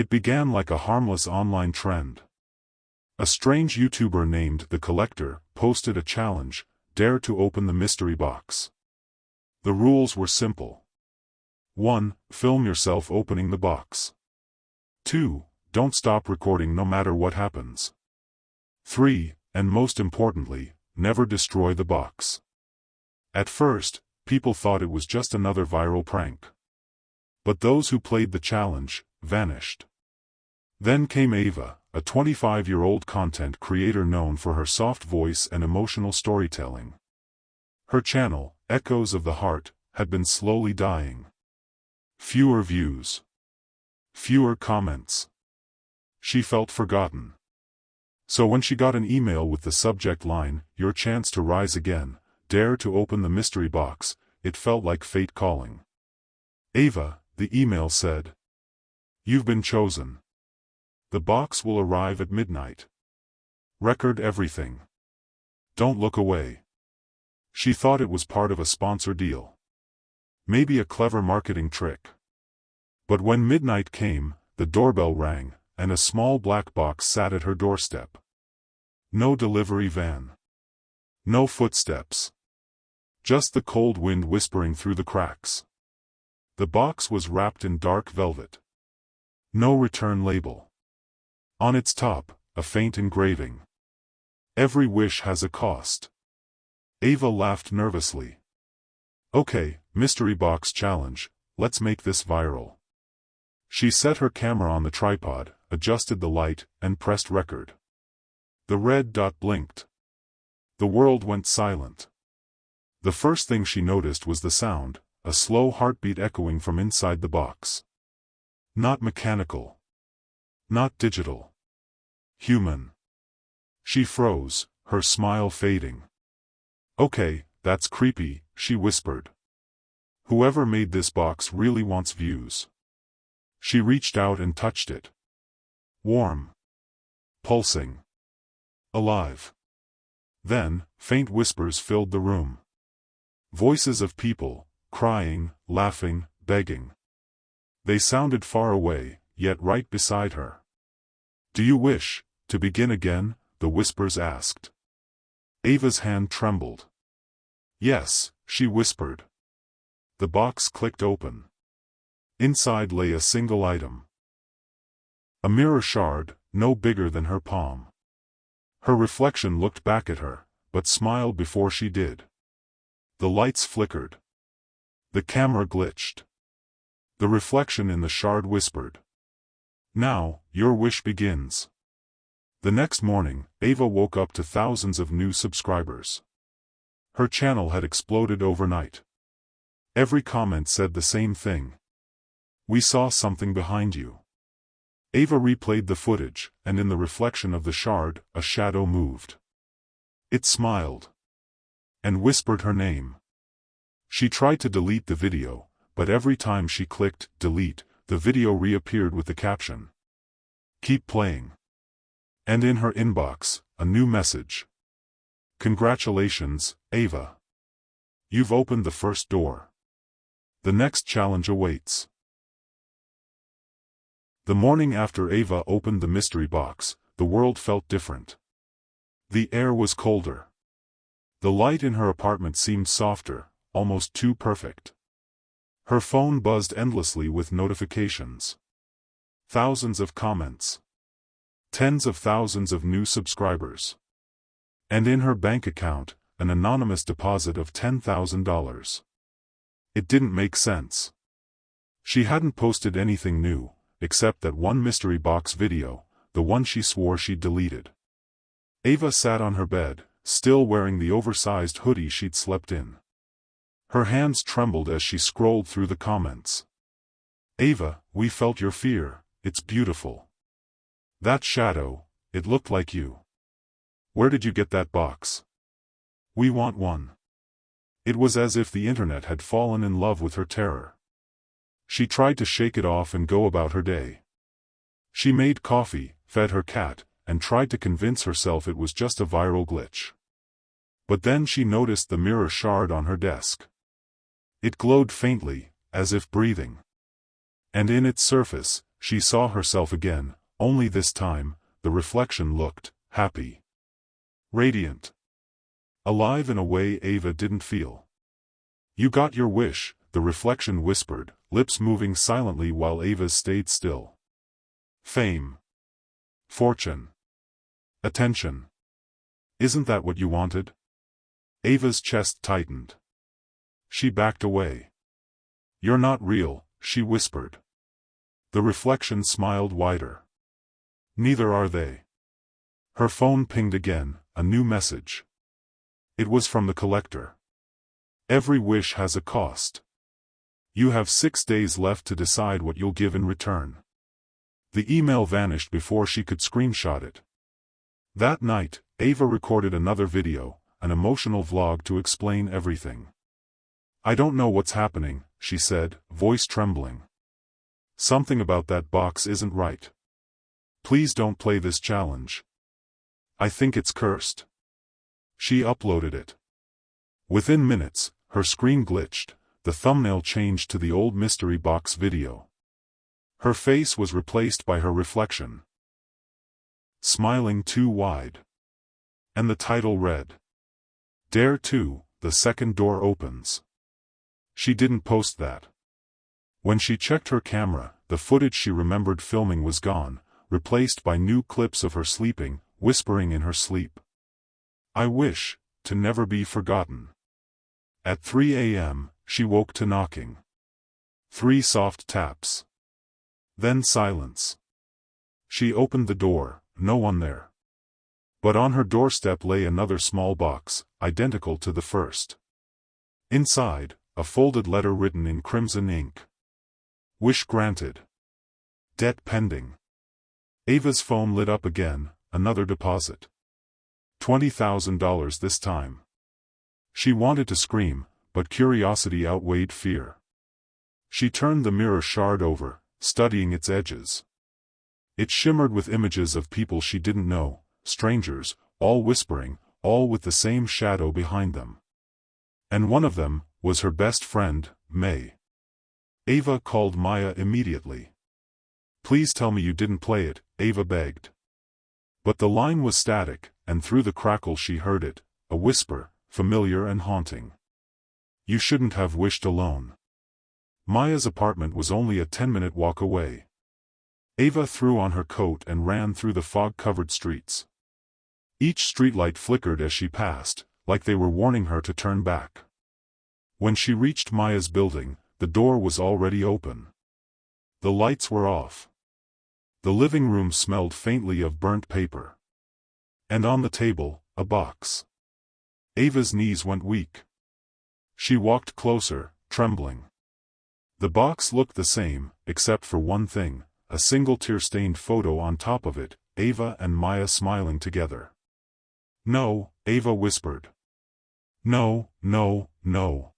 It began like a harmless online trend. A strange YouTuber named The Collector posted a challenge: dare to open the mystery box. The rules were simple. 1. Film yourself opening the box. 2. Don't stop recording no matter what happens. 3. And most importantly, never destroy the box. At first, people thought it was just another viral prank. But those who played the challenge vanished. Then came Ava, a 25-year-old content creator known for her soft voice and emotional storytelling. Her channel, Echoes of the Heart, had been slowly dying. Fewer views. Fewer comments. She felt forgotten. So when she got an email with the subject line, "Your chance to rise again, dare to open the mystery box," it felt like fate calling. "Ava," the email said, "you've been chosen. The box will arrive at midnight. Record everything. Don't look away." She thought it was part of a sponsor deal. Maybe a clever marketing trick. But when midnight came, the doorbell rang, and a small black box sat at her doorstep. No delivery van. No footsteps. Just the cold wind whispering through the cracks. The box was wrapped in dark velvet. No return label. On its top, a faint engraving. "Every wish has a cost." Ava laughed nervously. "Okay, mystery box challenge, let's make this viral." She set her camera on the tripod, adjusted the light, and pressed record. The red dot blinked. The world went silent. The first thing she noticed was the sound, a slow heartbeat echoing from inside the box. Not mechanical. Not digital. Human. She froze, her smile fading. "Okay, that's creepy," she whispered. "Whoever made this box really wants views." She reached out and touched it. Warm. Pulsing. Alive. Then, faint whispers filled the room. Voices of people, crying, laughing, begging. They sounded far away, yet right beside her. "Do you wish to begin again?" the whispers asked. Ava's hand trembled. "Yes," she whispered. The box clicked open. Inside lay a single item. A mirror shard, no bigger than her palm. Her reflection looked back at her, but smiled before she did. The lights flickered. The camera glitched. The reflection in the shard whispered, "Now, your wish begins." The next morning, Ava woke up to thousands of new subscribers. Her channel had exploded overnight. Every comment said the same thing. "We saw something behind you." Ava replayed the footage, and in the reflection of the shard, a shadow moved. It smiled. And whispered her name. She tried to delete the video, but every time she clicked delete, the video reappeared with the caption, "Keep playing." And in her inbox, a new message. "Congratulations, Ava. You've opened the first door. The next challenge awaits." The morning after Ava opened the mystery box, the world felt different. The air was colder. The light in her apartment seemed softer, almost too perfect. Her phone buzzed endlessly with notifications. Thousands of comments. Tens of thousands of new subscribers. And in her bank account, an anonymous deposit of $10,000. It didn't make sense. She hadn't posted anything new, except that one mystery box video, the one she swore she'd deleted. Ava sat on her bed, still wearing the oversized hoodie she'd slept in. Her hands trembled as she scrolled through the comments. "Ava, we felt your fear, it's beautiful. That shadow, it looked like you. Where did you get that box? We want one." It was as if the internet had fallen in love with her terror. She tried to shake it off and go about her day. She made coffee, fed her cat, and tried to convince herself it was just a viral glitch. But then she noticed the mirror shard on her desk. It glowed faintly, as if breathing. And in its surface, she saw herself again, only this time, the reflection looked happy. Radiant. Alive in a way Ava didn't feel. "You got your wish," the reflection whispered, lips moving silently while Ava stayed still. "Fame. Fortune. Attention. Isn't that what you wanted?" Ava's chest tightened. She backed away. "You're not real," she whispered. The reflection smiled wider. "Neither are they." Her phone pinged again, a new message. It was from the collector. "Every wish has a cost. You have 6 days left to decide what you'll give in return." The email vanished before she could screenshot it. That night, Ava recorded another video, an emotional vlog to explain everything. "I don't know what's happening," she said, voice trembling. "Something about that box isn't right. Please don't play this challenge. I think it's cursed." She uploaded it. Within minutes, her screen glitched, the thumbnail changed to the old mystery box video. Her face was replaced by her reflection. "Smiling too wide." And the title read, "Dare 2, the second door opens." She didn't post that. When she checked her camera, the footage she remembered filming was gone, replaced by new clips of her sleeping, whispering in her sleep. "I wish to never be forgotten." At 3 a.m., she woke to knocking. 3 soft taps. Then silence. She opened the door, no one there. But on her doorstep lay another small box, identical to the first. Inside, a folded letter written in crimson ink. "Wish granted. Debt pending." Ava's phone lit up again, another deposit. $20,000 this time. She wanted to scream, but curiosity outweighed fear. She turned the mirror shard over, studying its edges. It shimmered with images of people she didn't know, strangers, all whispering, all with the same shadow behind them. And one of them was her best friend, May. Ava called Maya immediately. "Please tell me you didn't play it," Ava begged. But the line was static, and through the crackle she heard it, a whisper, familiar and haunting. "You shouldn't have wished alone." Maya's apartment was only a 10-minute walk away. Ava threw on her coat and ran through the fog-covered streets. Each streetlight flickered as she passed, like they were warning her to turn back. When she reached Maya's building, the door was already open. The lights were off. The living room smelled faintly of burnt paper. And on the table, a box. Ava's knees went weak. She walked closer, trembling. The box looked the same, except for one thing, a single tear-stained photo on top of it, Ava and Maya smiling together. "No," Ava whispered. "No, no, no."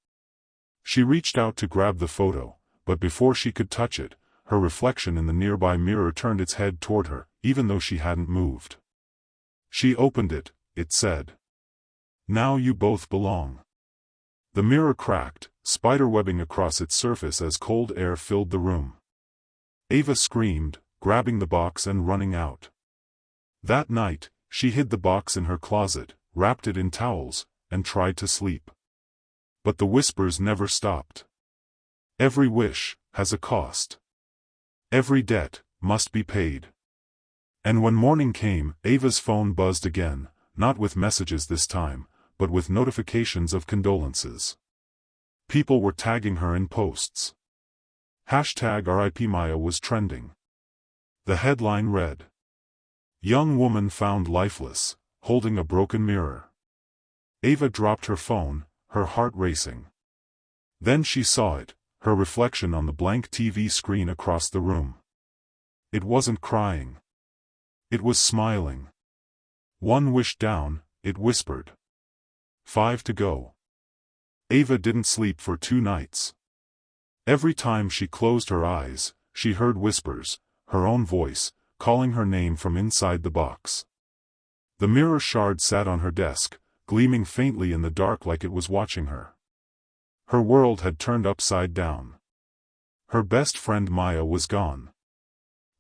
She reached out to grab the photo, but before she could touch it, her reflection in the nearby mirror turned its head toward her, even though she hadn't moved. She opened it, it said. "Now you both belong." The mirror cracked, spiderwebbing across its surface as cold air filled the room. Ava screamed, grabbing the box and running out. That night, she hid the box in her closet, wrapped it in towels, and tried to sleep. But the whispers never stopped. Every wish has a cost. Every debt must be paid. And when morning came, Ava's phone buzzed again, not with messages this time, but with notifications of condolences. People were tagging her in posts. #RIP Maya was trending. The headline read, "Young woman found lifeless, holding a broken mirror." Ava dropped her phone, her heart racing. Then she saw it, her reflection on the blank TV screen across the room. It wasn't crying. It was smiling. "One wish down," it whispered. 5 to go. Ava didn't sleep for 2 nights. Every time she closed her eyes, she heard whispers, her own voice, calling her name from inside the box. The mirror shard sat on her desk, gleaming faintly in the dark like it was watching her. Her world had turned upside down. Her best friend Maya was gone.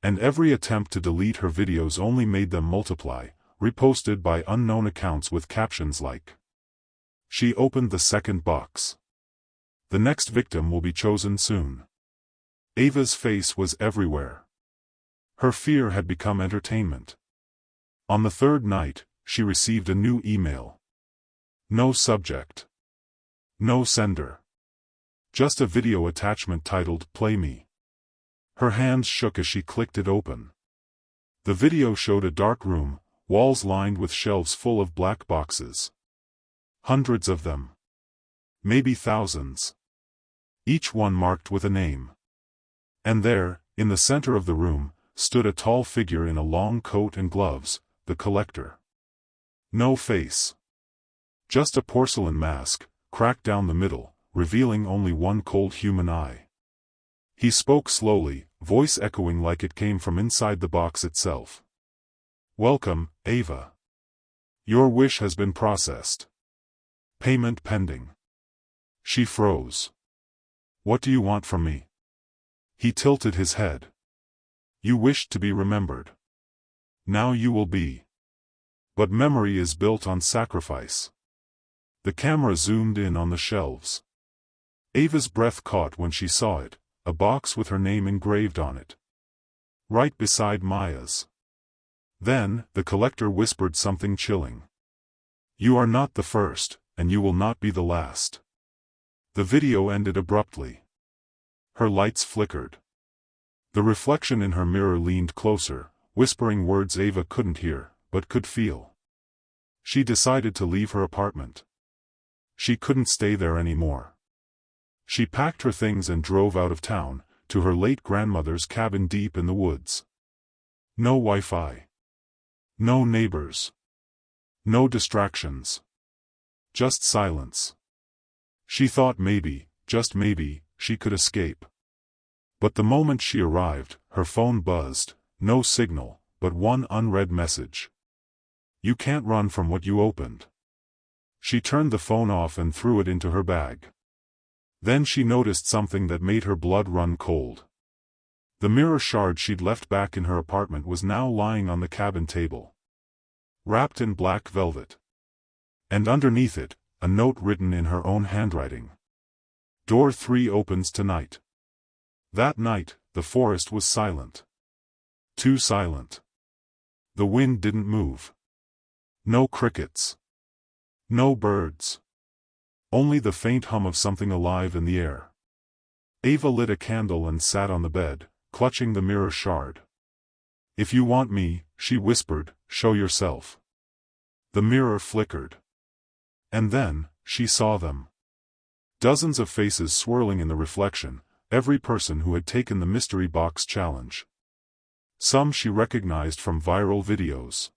And every attempt to delete her videos only made them multiply, reposted by unknown accounts with captions like, "She opened the second box. The next victim will be chosen soon." Ava's face was everywhere. Her fear had become entertainment. On the third night, she received a new email. No subject. No sender. Just a video attachment titled "Play Me." Her hands shook as she clicked it open. The video showed a dark room, walls lined with shelves full of black boxes. Hundreds of them. Maybe thousands. Each one marked with a name. And there, in the center of the room, stood a tall figure in a long coat and gloves, the collector. No face. Just a porcelain mask, cracked down the middle, revealing only one cold human eye. He spoke slowly, voice echoing like it came from inside the box itself. "Welcome, Ava. Your wish has been processed. Payment pending." She froze. "What do you want from me?" He tilted his head. "You wished to be remembered. Now you will be. But memory is built on sacrifice." The camera zoomed in on the shelves. Ava's breath caught when she saw it, a box with her name engraved on it. Right beside Maya's. Then, the collector whispered something chilling. "You are not the first, and you will not be the last." The video ended abruptly. Her lights flickered. The reflection in her mirror leaned closer, whispering words Ava couldn't hear, but could feel. She decided to leave her apartment. She couldn't stay there anymore. She packed her things and drove out of town, to her late grandmother's cabin deep in the woods. No Wi-Fi. No neighbors. No distractions. Just silence. She thought maybe, just maybe, she could escape. But the moment she arrived, her phone buzzed, no signal, but one unread message. "You can't run from what you opened." She turned the phone off and threw it into her bag. Then she noticed something that made her blood run cold. The mirror shard she'd left back in her apartment was now lying on the cabin table. Wrapped in black velvet. And underneath it, a note written in her own handwriting. "Door 3 opens tonight." That night, the forest was silent. Too silent. The wind didn't move. No crickets. No birds. Only the faint hum of something alive in the air. Ava lit a candle and sat on the bed, clutching the mirror shard. "If you want me," she whispered, "show yourself." The mirror flickered. And then, she saw them. Dozens of faces swirling in the reflection, every person who had taken the mystery box challenge. Some she recognized from viral videos.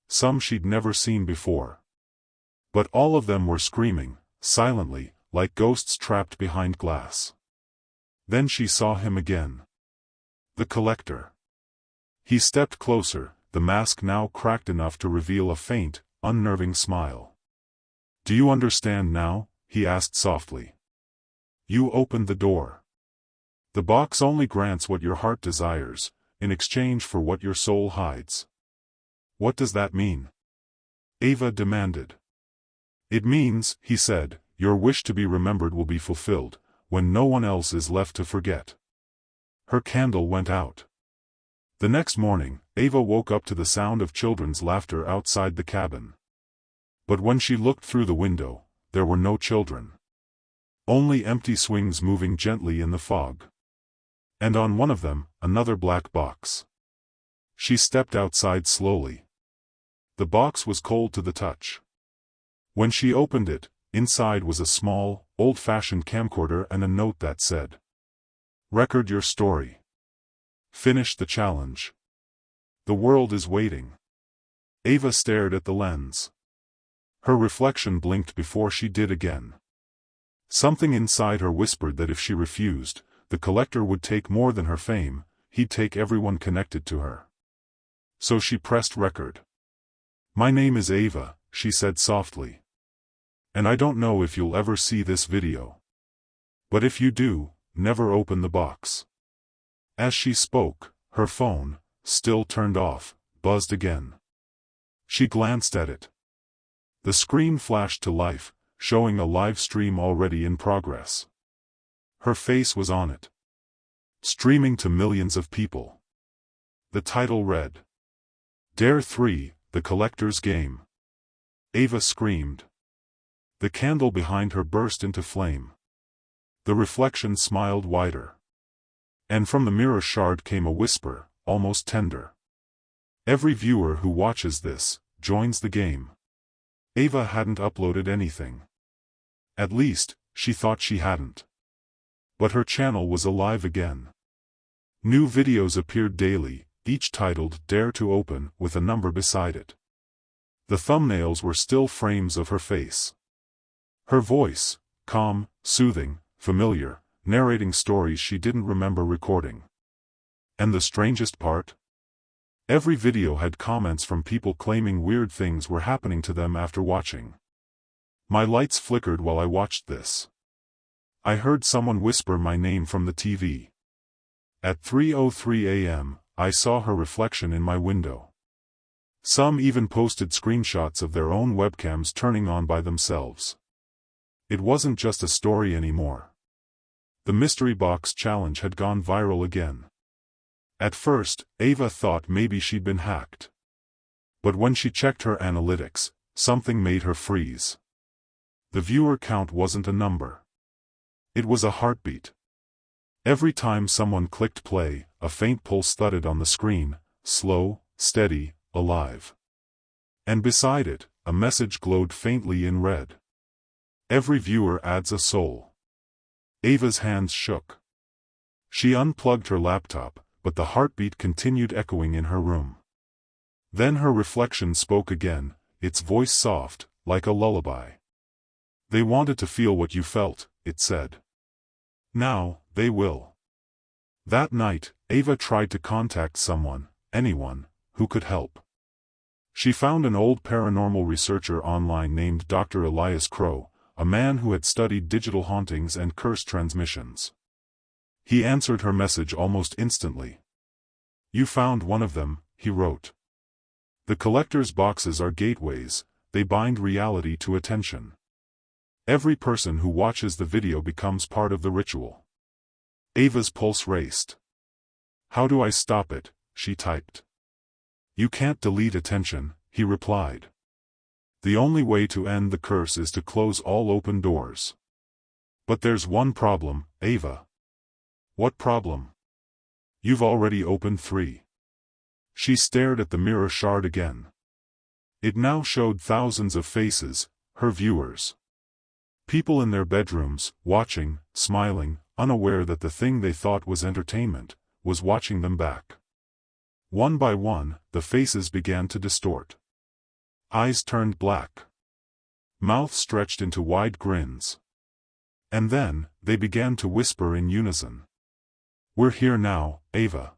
Some she'd never seen before. But all of them were screaming, silently, like ghosts trapped behind glass. Then she saw him again. The collector. He stepped closer, the mask now cracked enough to reveal a faint, unnerving smile. "Do you understand now?" he asked softly. "You opened the door. The box only grants what your heart desires, in exchange for what your soul hides." "What does that mean?" Ava demanded. "It means," he said, "your wish to be remembered will be fulfilled, when no one else is left to forget." Her candle went out. The next morning, Ava woke up to the sound of children's laughter outside the cabin. But when she looked through the window, there were no children. Only empty swings moving gently in the fog. And on one of them, another black box. She stepped outside slowly. The box was cold to the touch. When she opened it, inside was a small, old-fashioned camcorder and a note that said, "Record your story. Finish the challenge. The world is waiting." Ava stared at the lens. Her reflection blinked before she did again. Something inside her whispered that if she refused, the collector would take more than her fame, he'd take everyone connected to her. So she pressed record. "My name is Ava," she said softly. "And I don't know if you'll ever see this video. But if you do, never open the box." As she spoke, Her phone, still turned off, buzzed again. She glanced at it. The screen flashed to life, showing a live stream already in progress. Her face was on it. Streaming to millions of people. The title read, "Dare 3, The Collector's Game." Ava screamed. The candle behind her burst into flame. The reflection smiled wider. And from the mirror shard came a whisper, almost tender. "Every viewer who watches this, joins the game." Ava hadn't uploaded anything. At least, she thought she hadn't. But her channel was alive again. New videos appeared daily, each titled "Dare to Open" with a number beside it. The thumbnails were still frames of her face. Her voice, calm, soothing, familiar, narrating stories she didn't remember recording. And the strangest part? Every video had comments from people claiming weird things were happening to them after watching. "My lights flickered while I watched this. I heard someone whisper my name from the TV. At 3:03 a.m., I saw her reflection in my window." Some even posted screenshots of their own webcams turning on by themselves. It wasn't just a story anymore. The mystery box challenge had gone viral again. At first, Ava thought maybe she'd been hacked. But when she checked her analytics, something made her freeze. The viewer count wasn't a number. It was a heartbeat. Every time someone clicked play, a faint pulse thudded on the screen, slow, steady, alive. And beside it, a message glowed faintly in red. "Every viewer adds a soul." Ava's hands shook. She unplugged her laptop, but the heartbeat continued echoing in her room. Then her reflection spoke again, its voice soft, like a lullaby. "They wanted to feel what you felt," it said. "Now, they will." That night, Ava tried to contact someone, anyone, who could help. She found an old paranormal researcher online named Dr. Elias Crow, a man who had studied digital hauntings and curse transmissions. He answered her message almost instantly. "You found one of them," he wrote. "The collector's boxes are gateways, they bind reality to attention. Every person who watches the video becomes part of the ritual." Ava's pulse raced. "How do I stop it?" she typed. "You can't delete attention," he replied. "The only way to end the curse is to close all open doors." "But there's one problem, Ava." "What problem?" "You've already opened 3. She stared at the mirror shard again. It now showed thousands of faces, her viewers. People in their bedrooms, watching, smiling, unaware that the thing they thought was entertainment, was watching them back. One by one, the faces began to distort. Eyes turned black. Mouth stretched into wide grins. And then, they began to whisper in unison. "We're here now, Ava."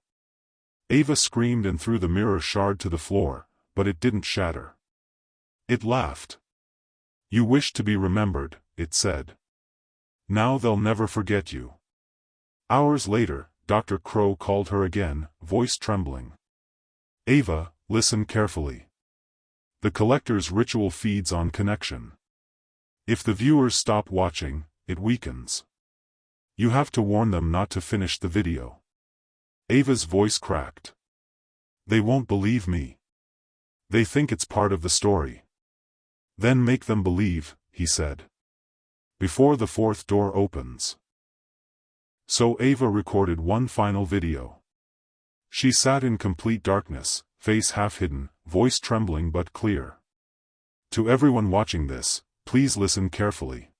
Ava screamed and threw the mirror shard to the floor, but it didn't shatter. It laughed. "You wish to be remembered," it said. "Now they'll never forget you." Hours later, Dr. Crow called her again, voice trembling. "Ava, listen carefully. The collector's ritual feeds on connection. If the viewers stop watching, it weakens. You have to warn them not to finish the video." Ava's voice cracked. "They won't believe me. They think it's part of the story." "Then make them believe," he said. "Before the 4th door opens." So Ava recorded one final video. She sat in complete darkness, face half hidden, voice trembling but clear. To everyone watching this, please listen carefully.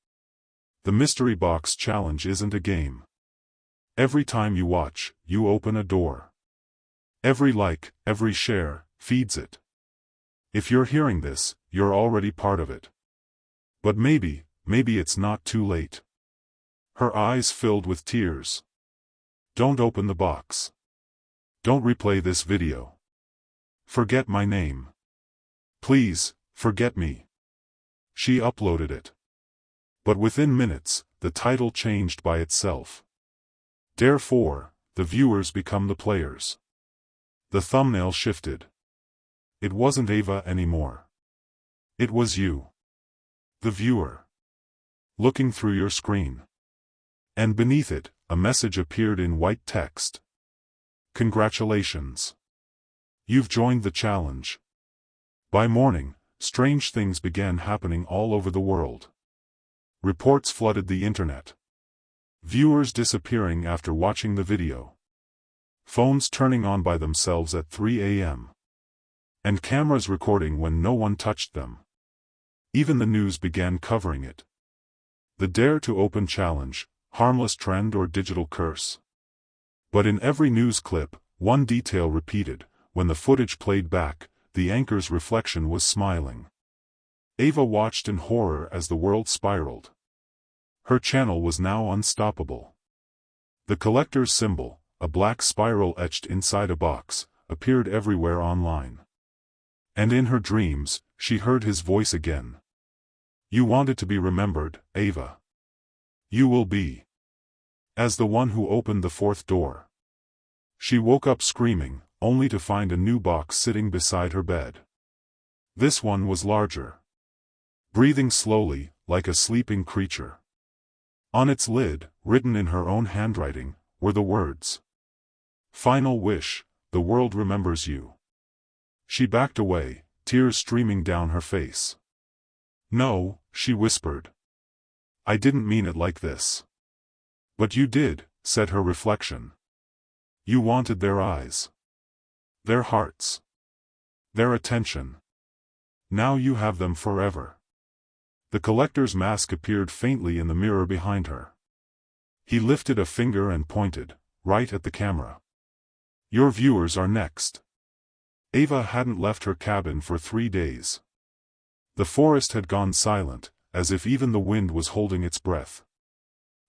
The mystery box challenge isn't a game. Every time you watch, you open a door. Every like, every share, feeds it. If you're hearing this, you're already part of it. But maybe it's not too late. Her eyes filled with tears. Don't open the box. Don't replay this video. Forget my name. Please, forget me. She uploaded it. But within minutes, the title changed by itself. Dare 4, the viewers become the players. The thumbnail shifted. It wasn't Ava anymore. It was you. The viewer. Looking through your screen. And beneath it, a message appeared in white text. Congratulations. You've joined the challenge. By morning, strange things began happening all over the world. Reports flooded the internet. Viewers disappearing after watching the video. Phones turning on by themselves at 3 a.m. And cameras recording when no one touched them. Even the news began covering it. The Dare to Open challenge, harmless trend or digital curse. But in every news clip, one detail repeated: when the footage played back, the anchor's reflection was smiling. Ava watched in horror as the world spiraled. Her channel was now unstoppable. The collector's symbol, a black spiral etched inside a box, appeared everywhere online. And in her dreams, she heard his voice again. You wanted to be remembered, Ava. You will be. As the one who opened the fourth door. She woke up screaming, only to find a new box sitting beside her bed. This one was larger. Breathing slowly, like a sleeping creature. On its lid, written in her own handwriting, were the words: Final wish, the world remembers you. She backed away, tears streaming down her face. No, she whispered. I didn't mean it like this. But you did, said her reflection. You wanted their eyes. Their hearts. Their attention. Now you have them forever. The collector's mask appeared faintly in the mirror behind her. He lifted a finger and pointed, right at the camera. Your viewers are next. Ava hadn't left her cabin for 3 days. The forest had gone silent, as if even the wind was holding its breath.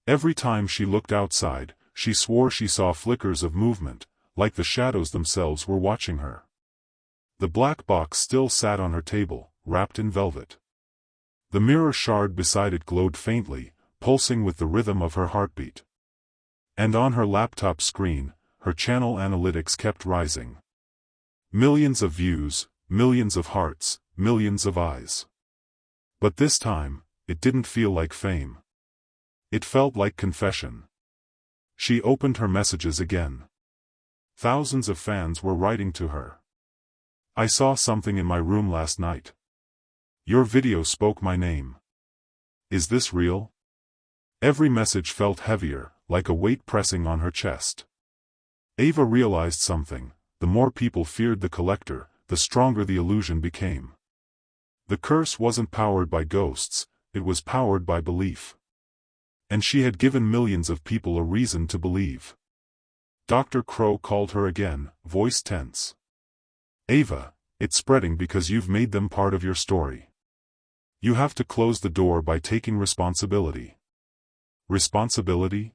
Every time she looked outside, she swore she saw flickers of movement, like the shadows themselves were watching her. The black box still sat on her table, wrapped in velvet. The mirror shard beside it glowed faintly, pulsing with the rhythm of her heartbeat. And on her laptop screen, her channel analytics kept rising. Millions of views, millions of hearts, millions of eyes. But this time, it didn't feel like fame. It felt like confession. She opened her messages again. Thousands of fans were writing to her. I saw something in my room last night. Your video spoke my name. Is this real? Every message felt heavier, like a weight pressing on her chest. Ava realized something: the more people feared the collector, the stronger the illusion became. The curse wasn't powered by ghosts, it was powered by belief. And she had given millions of people a reason to believe. Dr. Crow called her again, voice tense. Ava, it's spreading because you've made them part of your story. You have to close the door by taking responsibility. Responsibility?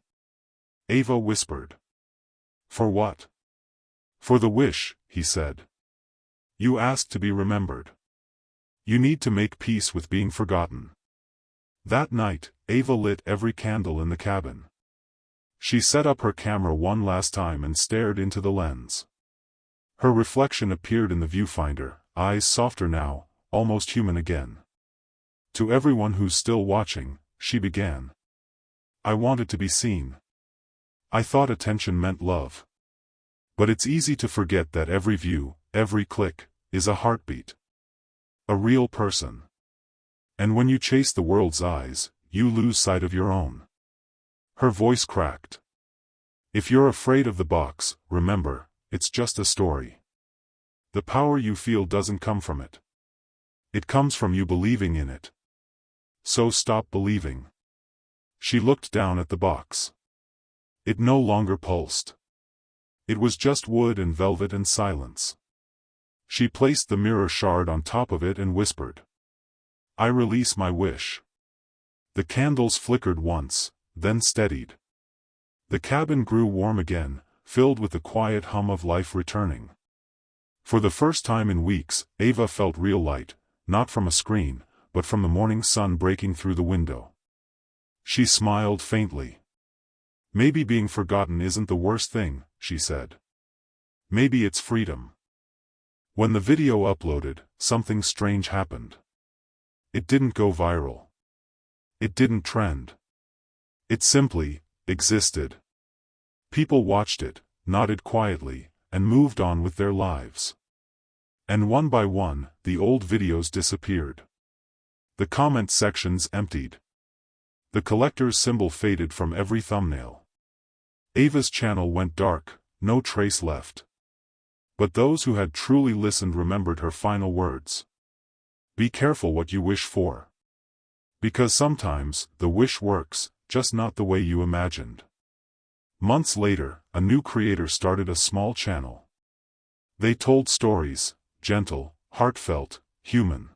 Ava whispered. For what? For the wish, he said. You asked to be remembered. You need to make peace with being forgotten. That night, Ava lit every candle in the cabin. She set up her camera one last time and stared into the lens. Her reflection appeared in the viewfinder, eyes softer now, almost human again. To everyone who's still watching, she began. I wanted to be seen. I thought attention meant love. But it's easy to forget that every view, every click, is a heartbeat. A real person. And when you chase the world's eyes, you lose sight of your own. Her voice cracked. If you're afraid of the box, remember, it's just a story. The power you feel doesn't come from it. It comes from you believing in it. So stop believing. She looked down at the box. It no longer pulsed. It was just wood and velvet and silence. She placed the mirror shard on top of it and whispered. I release my wish. The candles flickered once, then steadied. The cabin grew warm again, filled with the quiet hum of life returning. For the first time in weeks, Ava felt real light, not from a screen, but from the morning sun breaking through the window. She smiled faintly. Maybe being forgotten isn't the worst thing, she said. Maybe it's freedom. When the video uploaded, something strange happened. It didn't go viral. It didn't trend. It simply existed. People watched it, nodded quietly, and moved on with their lives. And one by one, the old videos disappeared. The comment sections emptied. The collector's symbol faded from every thumbnail. Ava's channel went dark, no trace left. But those who had truly listened remembered her final words. Be careful what you wish for. Because sometimes, the wish works, just not the way you imagined. Months later, a new creator started a small channel. They told stories, gentle, heartfelt, human.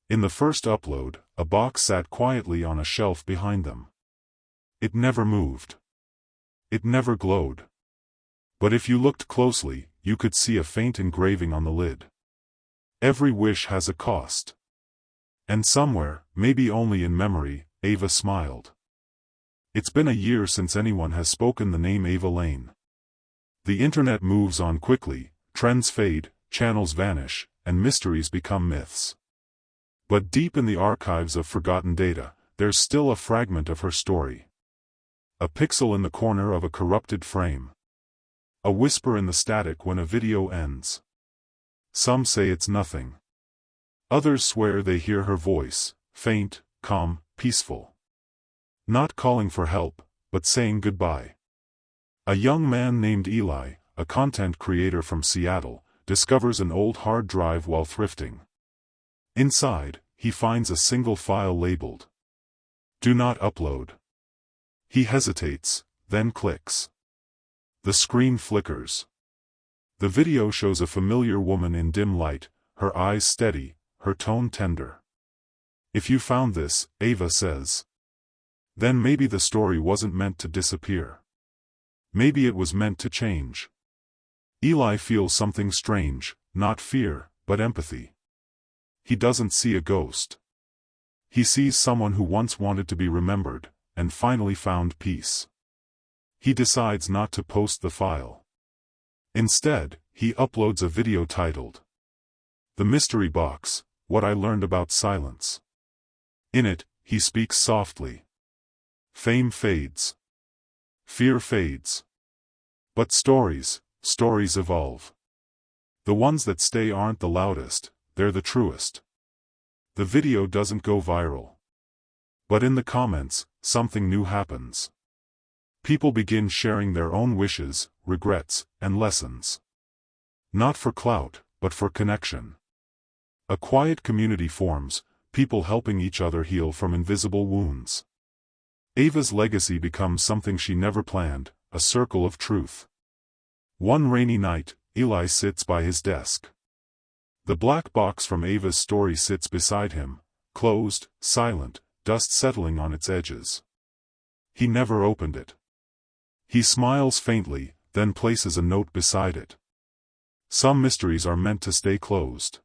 In the first upload, a box sat quietly on a shelf behind them. It never moved. It never glowed. But if you looked closely, you could see a faint engraving on the lid. Every wish has a cost. And somewhere, maybe only in memory, Ava smiled. It's been a year since anyone has spoken the name Ava Lane. The internet moves on quickly, trends fade, channels vanish, and mysteries become myths. But deep in the archives of forgotten data, there's still a fragment of her story. A pixel in the corner of a corrupted frame. A whisper in the static when a video ends. Some say it's nothing. Others swear they hear her voice, faint, calm, peaceful. Not calling for help, but saying goodbye. A young man named Eli, a content creator from Seattle, discovers an old hard drive while thrifting. Inside, he finds a single file labeled "Do not upload." He hesitates, then clicks. The screen flickers. The video shows a familiar woman in dim light, her eyes steady, her tone tender. If you found this, Ava says, then maybe the story wasn't meant to disappear. Maybe it was meant to change. Eli feels something strange, not fear, but empathy. He doesn't see a ghost. He sees someone who once wanted to be remembered, and finally found peace. He decides not to post the file. Instead, he uploads a video titled, "The Mystery Box, What I Learned About Silence." In it, he speaks softly. Fame fades. Fear fades. But stories evolve. The ones that stay aren't the loudest, they're the truest. The video doesn't go viral. But in the comments, something new happens. People begin sharing their own wishes, regrets, and lessons. Not for clout, but for connection. A quiet community forms, people helping each other heal from invisible wounds. Ava's legacy becomes something she never planned, a circle of truth. One rainy night, Eli sits by his desk. The black box from Ava's story sits beside him, closed, silent, dust settling on its edges. He never opened it. He smiles faintly, then places a note beside it. Some mysteries are meant to stay closed.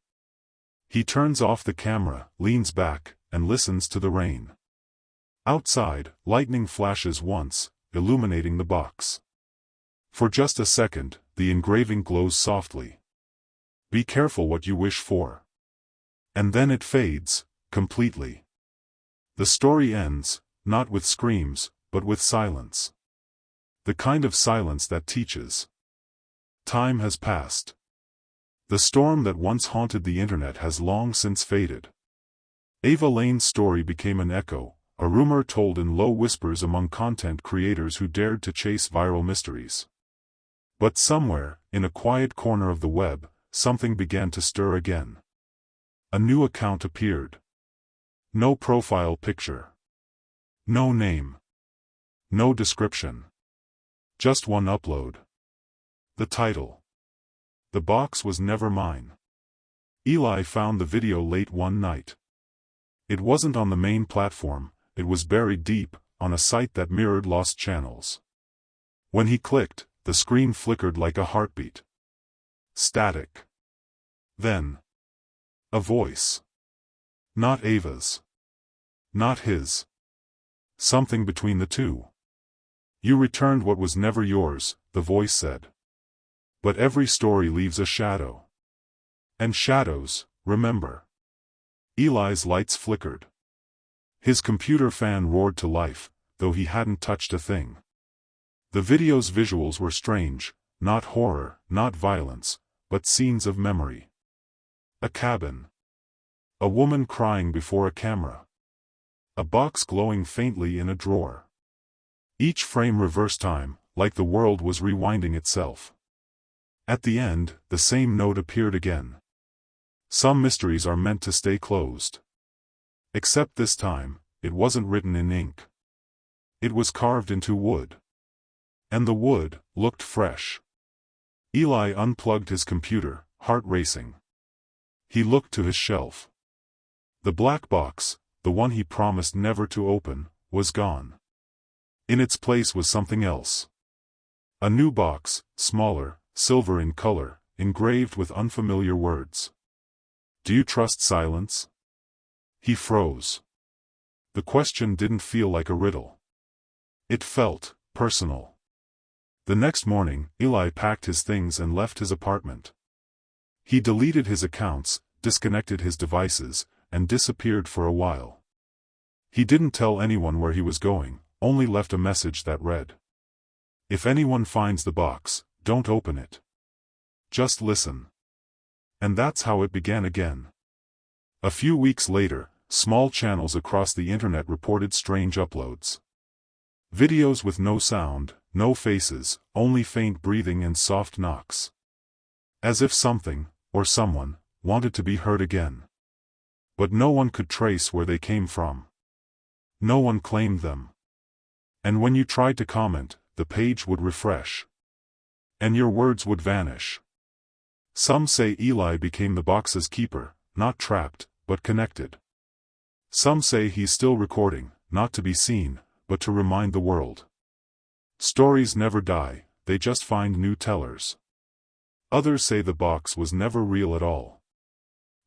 He turns off the camera, leans back, and listens to the rain. Outside, lightning flashes once, illuminating the box. For just a second, the engraving glows softly. Be careful what you wish for. And then it fades, completely. The story ends, not with screams, but with silence. The kind of silence that teaches. Time has passed. The storm that once haunted the internet has long since faded. Ava Lane's story became an echo, a rumor told in low whispers among content creators who dared to chase viral mysteries. But somewhere, in a quiet corner of the web, something began to stir again. A new account appeared. No profile picture. No name. No description. Just one upload. The title. The box was never mine. Eli found the video late one night. It wasn't on the main platform, it was buried deep, on a site that mirrored lost channels. When he clicked, the screen flickered like a heartbeat. Static. Then, a voice. Not Ava's. Not his. Something between the two. You returned what was never yours, the voice said. But every story leaves a shadow. And shadows, remember. Eli's lights flickered. His computer fan roared to life, though he hadn't touched a thing. The video's visuals were strange, not horror, not violence, but scenes of memory. A cabin. A woman crying before a camera. A box glowing faintly in a drawer. Each frame reverse time, like the world was rewinding itself. At the end, the same note appeared again. Some mysteries are meant to stay closed. Except this time, it wasn't written in ink. It was carved into wood. And the wood looked fresh. Eli unplugged his computer, heart racing. He looked to his shelf. The black box, the one he promised never to open, was gone. In its place was something else. A new box, smaller, silver in color, engraved with unfamiliar words. "Do you trust silence?" He froze. The question didn't feel like a riddle. It felt personal. The next morning, Eli packed his things and left his apartment. He deleted his accounts, disconnected his devices, and disappeared for a while. He didn't tell anyone where he was going, only left a message that read, "If anyone finds the box, don't open it. Just listen." And that's how it began again. A few weeks later, small channels across the internet reported strange uploads. Videos with no sound, no faces, only faint breathing and soft knocks. As if something, or someone, wanted to be heard again. But no one could trace where they came from. No one claimed them. And when you tried to comment, the page would refresh. And your words would vanish. Some say Eli became the box's keeper, not trapped, but connected. Some say he's still recording, not to be seen, but to remind the world. Stories never die, they just find new tellers. Others say the box was never real at all.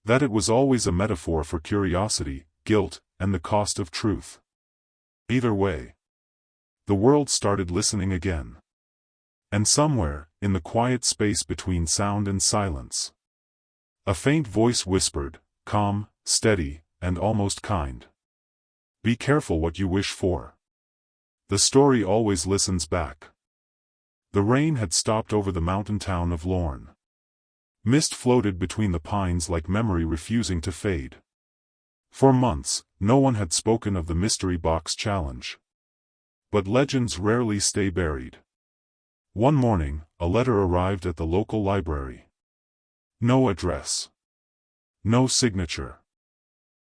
That it was always a metaphor for curiosity, guilt, and the cost of truth. Either way, the world started listening again. And somewhere, in the quiet space between sound and silence, a faint voice whispered, calm, steady, and almost kind. "Be careful what you wish for. The story always listens back." The rain had stopped over the mountain town of Lorne. Mist floated between the pines like memory refusing to fade. For months, no one had spoken of the mystery box challenge. But legends rarely stay buried. One morning, a letter arrived at the local library. No address. No signature.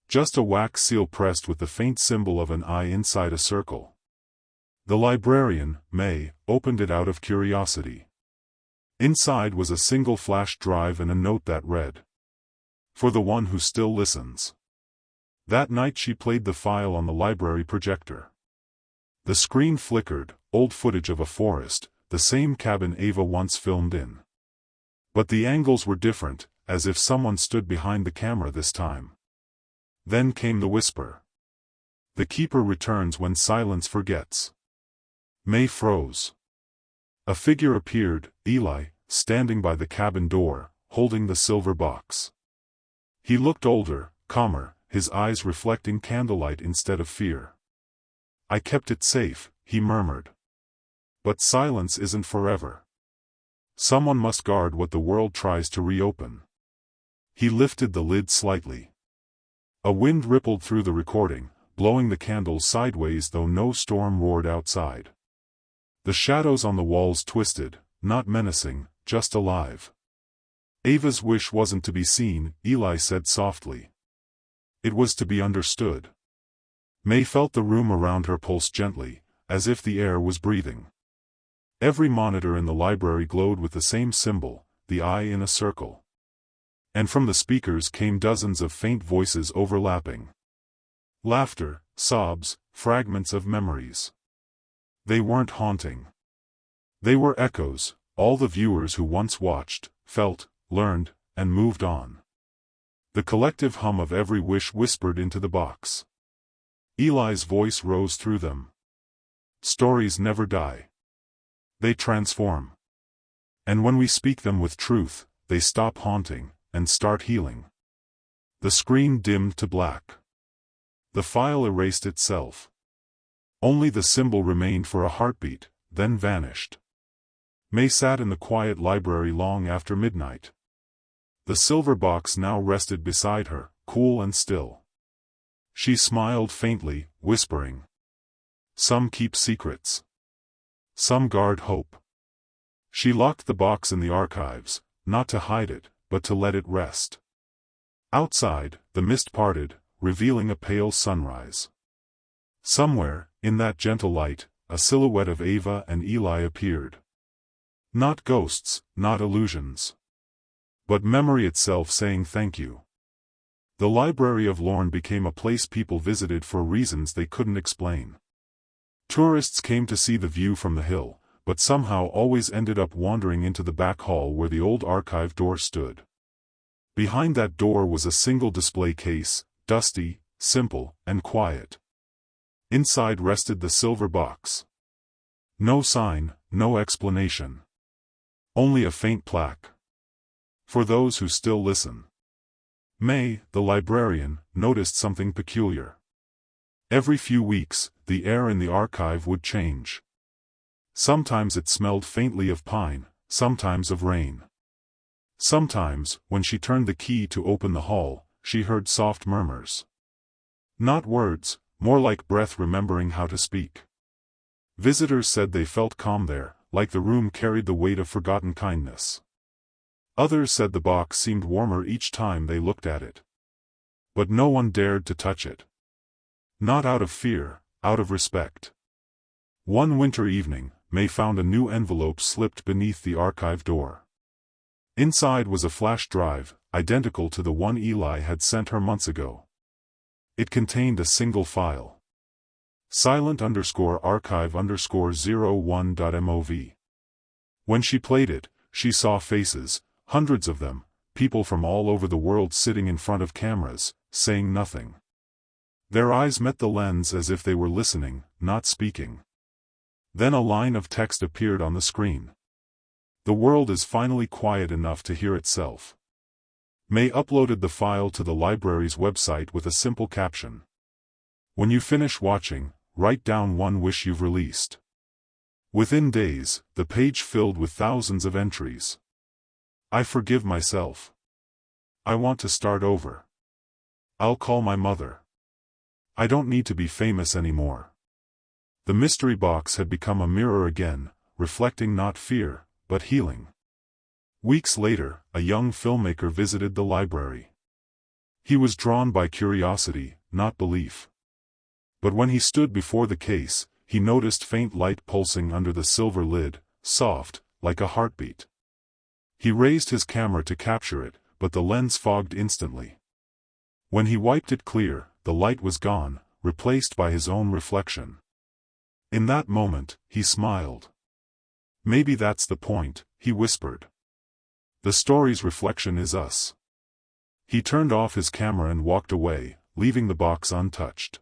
Just a wax seal pressed with the faint symbol of an eye inside a circle. The librarian, May, opened it out of curiosity. Inside was a single flash drive and a note that read, "For the one who still listens." That night she played the file on the library projector. The screen flickered, old footage of a forest, the same cabin Ava once filmed in. But the angles were different, as if someone stood behind the camera this time. Then came the whisper. "The keeper returns when silence forgets." May froze. A figure appeared, Eli, standing by the cabin door, holding the silver box. He looked older, calmer, his eyes reflecting candlelight instead of fear. "I kept it safe," he murmured. "But silence isn't forever. Someone must guard what the world tries to reopen." He lifted the lid slightly. A wind rippled through the recording, blowing the candles sideways though no storm roared outside. The shadows on the walls twisted, not menacing, just alive. "Ava's wish wasn't to be seen," Eli said softly. "It was to be understood." May felt the room around her pulse gently, as if the air was breathing. Every monitor in the library glowed with the same symbol, the eye in a circle. And from the speakers came dozens of faint voices overlapping. Laughter, sobs, fragments of memories. They weren't haunting. They were echoes, all the viewers who once watched, felt, learned, and moved on. The collective hum of every wish whispered into the box. Eli's voice rose through them. "Stories never die. They transform." And when we speak them with truth, they stop haunting, and start healing. The screen dimmed to black. The file erased itself. Only the symbol remained for a heartbeat, then vanished. May sat in the quiet library long after midnight. The silver box now rested beside her, cool and still. She smiled faintly, whispering, "Some keep secrets. Some guard hope." She locked the box in the archives, not to hide it, but to let it rest. Outside, the mist parted, revealing a pale sunrise. Somewhere, in that gentle light, a silhouette of Ava and Eli appeared. Not ghosts, not illusions, but memory itself saying thank you. The Library of Lorne became a place people visited for reasons they couldn't explain. Tourists came to see the view from the hill, but somehow always ended up wandering into the back hall where the old archive door stood. Behind that door was a single display case, dusty, simple, and quiet. Inside rested the silver box. No sign, no explanation. Only a faint plaque. For those who still listen. May, the librarian, noticed something peculiar. Every few weeks, the air in the archive would change. Sometimes it smelled faintly of pine, sometimes of rain. Sometimes, when she turned the key to open the hall, she heard soft murmurs. Not words, more like breath remembering how to speak. Visitors said they felt calm there, like the room carried the weight of forgotten kindness. Others said the box seemed warmer each time they looked at it. But no one dared to touch it. Not out of fear, out of respect. One winter evening, May found a new envelope slipped beneath the archive door. Inside was a flash drive, identical to the one Eli had sent her months ago. It contained a single file. silent_archive_01.mov. When she played it, she saw faces, hundreds of them, people from all over the world sitting in front of cameras, saying nothing. Their eyes met the lens as if they were listening, not speaking. Then a line of text appeared on the screen. The world is finally quiet enough to hear itself. May uploaded the file to the library's website with a simple caption. When you finish watching, write down one wish you've released. Within days, the page filled with thousands of entries. I forgive myself. I want to start over. I'll call my mother. I don't need to be famous anymore. The mystery box had become a mirror again, reflecting not fear, but healing. Weeks later, a young filmmaker visited the library. He was drawn by curiosity, not belief. But when he stood before the case, he noticed faint light pulsing under the silver lid, soft, like a heartbeat. He raised his camera to capture it, but the lens fogged instantly. When he wiped it clear, the light was gone, replaced by his own reflection. In that moment, he smiled. Maybe that's the point, he whispered. The story's reflection is us. He turned off his camera and walked away, leaving the box untouched.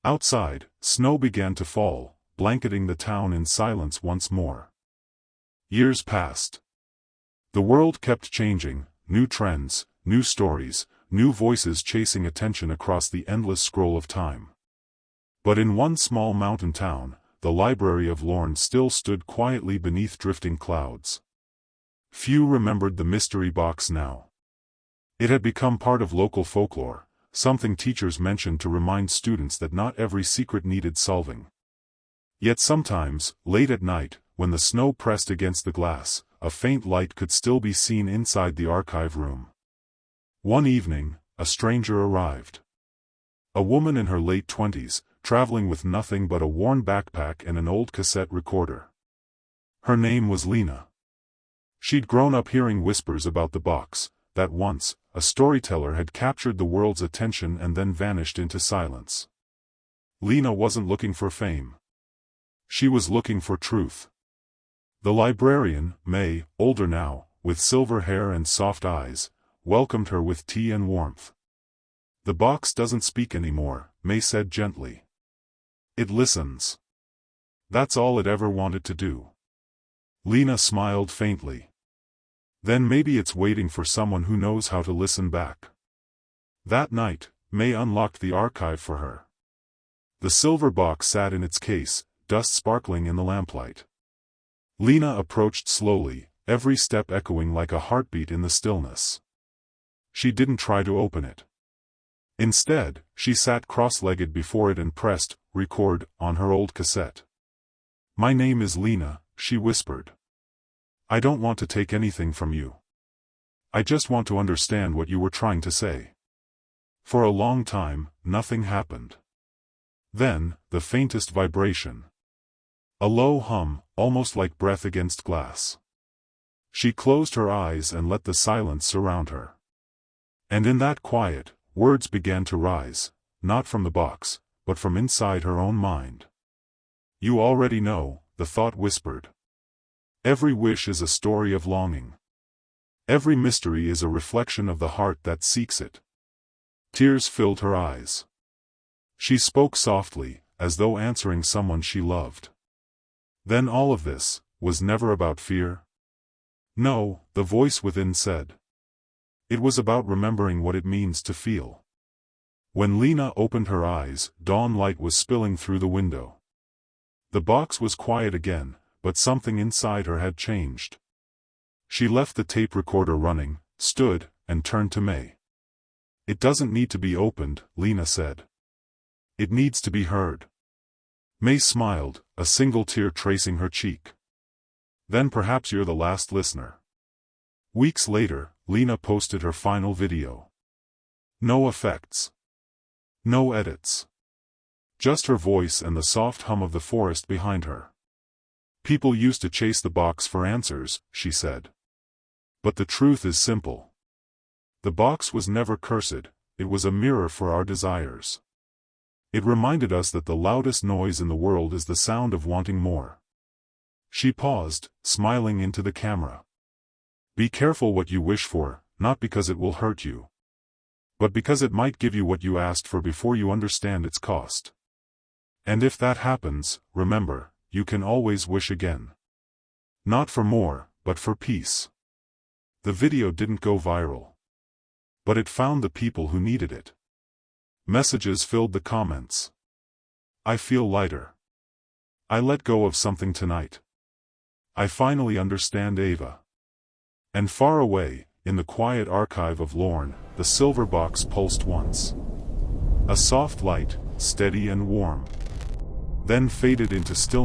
Outside, snow began to fall, blanketing the town in silence once more. Years passed. The world kept changing, new trends, new stories, new voices chasing attention across the endless scroll of time. But in one small mountain town, the Library of Lorne still stood quietly beneath drifting clouds. Few remembered the mystery box now. It had become part of local folklore, something teachers mentioned to remind students that not every secret needed solving. Yet sometimes, late at night, when the snow pressed against the glass, a faint light could still be seen inside the archive room. One evening, a stranger arrived. A woman in her late 20s, traveling with nothing but a worn backpack and an old cassette recorder. Her name was Lena. She'd grown up hearing whispers about the box, that once, a storyteller had captured the world's attention and then vanished into silence. Lena wasn't looking for fame. She was looking for truth. The librarian, May, older now, with silver hair and soft eyes, welcomed her with tea and warmth. The box doesn't speak anymore, May said gently. It listens. That's all it ever wanted to do. Lena smiled faintly. Then maybe it's waiting for someone who knows how to listen back. That night, May unlocked the archive for her. The silver box sat in its case, dust sparkling in the lamplight. Lena approached slowly, every step echoing like a heartbeat in the stillness. She didn't try to open it. Instead, she sat cross-legged before it and pressed record on her old cassette. "My name is Lena," she whispered. "I don't want to take anything from you. I just want to understand what you were trying to say." For a long time, nothing happened. Then, the faintest vibration. A low hum, almost like breath against glass. She closed her eyes and let the silence surround her. And in that quiet, words began to rise, not from the box, but from inside her own mind. "You already know," the thought whispered. "Every wish is a story of longing. Every mystery is a reflection of the heart that seeks it." Tears filled her eyes. She spoke softly, as though answering someone she loved. "Then all of this was never about fear?" "No," the voice within said. "It was about remembering what it means to feel." When Lena opened her eyes, dawn light was spilling through the window. The box was quiet again, but something inside her had changed. She left the tape recorder running, stood, and turned to May. "It doesn't need to be opened," Lena said. "It needs to be heard." May smiled, a single tear tracing her cheek. "Then perhaps you're the last listener." Weeks later, Lena posted her final video. No effects. No edits. Just her voice and the soft hum of the forest behind her. "People used to chase the box for answers," she said. "But the truth is simple. The box was never cursed, it was a mirror for our desires. It reminded us that the loudest noise in the world is the sound of wanting more." She paused, smiling into the camera. "Be careful what you wish for, not because it will hurt you, but because it might give you what you asked for before you understand its cost. And if that happens, remember, you can always wish again. Not for more, but for peace." The video didn't go viral. But it found the people who needed it. Messages filled the comments. "I feel lighter. I let go of something tonight. I finally understand Ava." And far away, in the quiet archive of Lorne, the silver box pulsed once. A soft light, steady and warm. Then faded into stillness.